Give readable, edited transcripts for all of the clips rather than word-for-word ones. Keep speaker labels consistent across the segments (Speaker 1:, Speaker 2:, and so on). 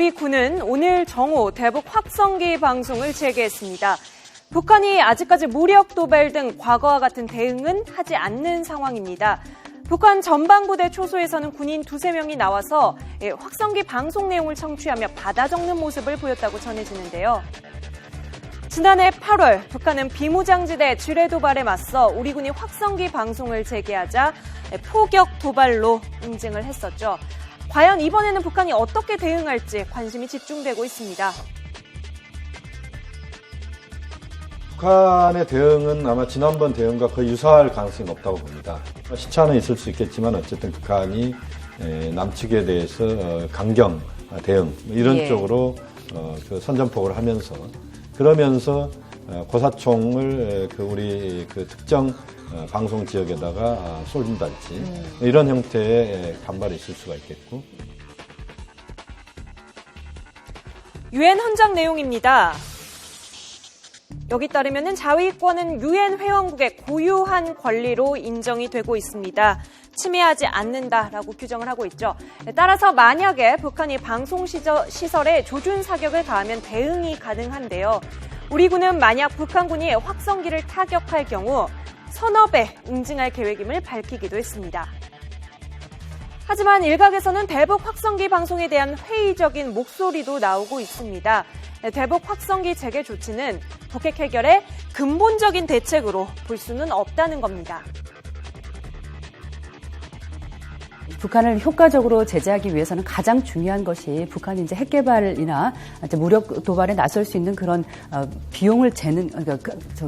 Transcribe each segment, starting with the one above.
Speaker 1: 우리 군은 오늘 정오 대북 확성기 방송을 재개했습니다. 북한이 아직까지 무력 도발 등 과거와 같은 대응은 하지 않는 상황입니다. 북한 전방부대 초소에서는 군인 2~3명이 나와서 확성기 방송 내용을 청취하며 받아 적는 모습을 보였다고 전해지는데요. 지난해 8월 북한은 비무장지대 지뢰 도발에 맞서 우리 군이 확성기 방송을 재개하자 포격 도발로 응징을 했었죠. 과연 이번에는 북한이 어떻게 대응할지 관심이 집중되고 있습니다.
Speaker 2: 북한의 대응은 아마 지난번 대응과 거의 유사할 가능성이 높다고 봅니다. 시차는 있을 수 있겠지만 어쨌든 북한이 남측에 대해서 강경 대응 이런 쪽으로 그 선전포고를 하면서 그러면서 고사총을 우리 특정 방송 지역에다가 쏠린다든지 이런 형태의 반발이 있을 수가 있겠고.
Speaker 1: 유엔 헌장 내용입니다. 여기 따르면 자위권은 유엔 회원국의 고유한 권리로 인정이 되고 있습니다. 침해하지 않는다라고 규정을 하고 있죠. 따라서 만약에 북한이 방송시설에 조준 사격을 가하면 대응이 가능한데요. 우리 군은 만약 북한군이 확성기를 타격할 경우 서너 배 응징할 계획임을 밝히기도 했습니다. 하지만 일각에서는 대북 확성기 방송에 대한 회의적인 목소리도 나오고 있습니다. 대북 확성기 재개 조치는 북핵 해결의 근본적인 대책으로 볼 수는 없다는 겁니다.
Speaker 3: 북한을 효과적으로 제재하기 위해서는 가장 중요한 것이 북한이 이제 핵 개발이나 이제 무력 도발에 나설 수 있는 그런 비용을 재는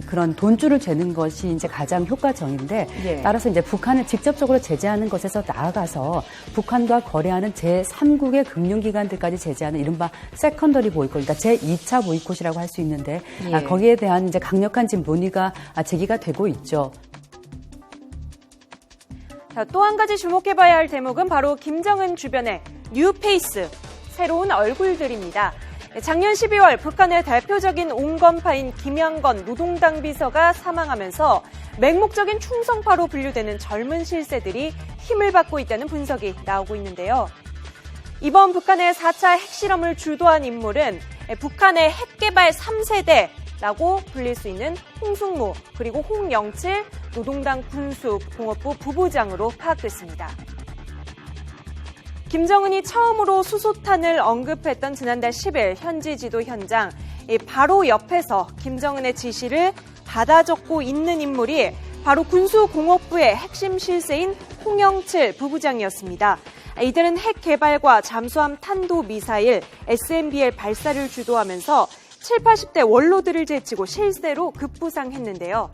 Speaker 3: 그런 돈줄을 재는 것이 이제 가장 효과적인데 따라서 이제 북한을 직접적으로 제재하는 것에서 나아가서 북한과 거래하는 제3국의 금융기관들까지 제재하는 이른바 세컨더리 보이콧, 그러니까 제2차 보이콧이라고 할 수 있는데 거기에 대한 이제 강력한 지금 논의가 제기가 되고 있죠.
Speaker 1: 또 한 가지 주목해봐야 할 대목은 바로 김정은 주변의 뉴페이스, 새로운 얼굴들입니다. 작년 12월 북한의 대표적인 온건파인 김양건 노동당 비서가 사망하면서 맹목적인 충성파로 분류되는 젊은 실세들이 힘을 받고 있다는 분석이 나오고 있는데요. 이번 북한의 4차 핵실험을 주도한 인물은 북한의 핵개발 3세대 라고 불릴 수 있는 홍승무 그리고 홍영칠 노동당 군수공업부 부부장으로 파악됐습니다. 김정은이 처음으로 수소탄을 언급했던 지난달 10일 현지 지도 현장, 바로 옆에서 김정은의 지시를 받아 적고 있는 인물이 바로 군수공업부의 핵심 실세인 홍영칠 부부장이었습니다. 이들은 핵 개발과 잠수함 탄도미사일 SMBL 발사를 주도하면서 70, 80대 원로들을 제치고 실세로 급부상했는데요.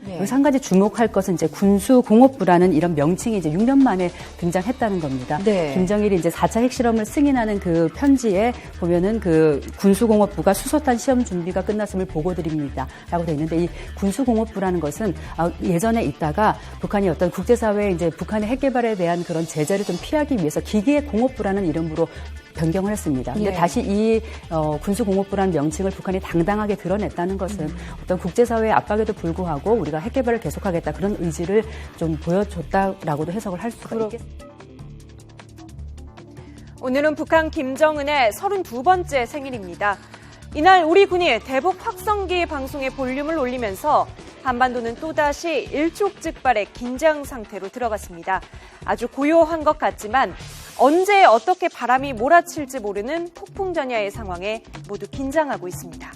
Speaker 3: 그래서 한 가지 주목할 것은 이제 군수공업부라는 이런 명칭이 이제 6년 만에 등장했다는 겁니다. 김정일이 이제 4차 핵실험을 승인하는 그 편지에 보면은 그 군수공업부가 수소탄 시험 준비가 끝났음을 보고드립니다. 라고 되어 있는데 이 군수공업부라는 것은 예전에 있다가 북한이 어떤 국제사회에 이제 북한의 핵개발에 대한 그런 제재를 좀 피하기 위해서 기계의 공업부라는 이름으로 변경을 했습니다. 근데 다시 이 군수공업부라는 명칭을 북한이 당당하게 드러냈다는 것은 어떤 국제사회의 압박에도 불구하고 우리가 핵개발을 계속하겠다 그런 의지를 좀 보여줬다라고도 해석을 할 수가 있겠습니다.
Speaker 1: 오늘은 북한 김정은의 32번째 생일입니다. 이날 우리 군이 대북 확성기 방송의 볼륨을 올리면서 한반도는 또다시 일촉즉발의 긴장 상태로 들어갔습니다. 아주 고요한 것 같지만 언제 어떻게 바람이 몰아칠지 모르는 폭풍전야의 상황에 모두 긴장하고 있습니다.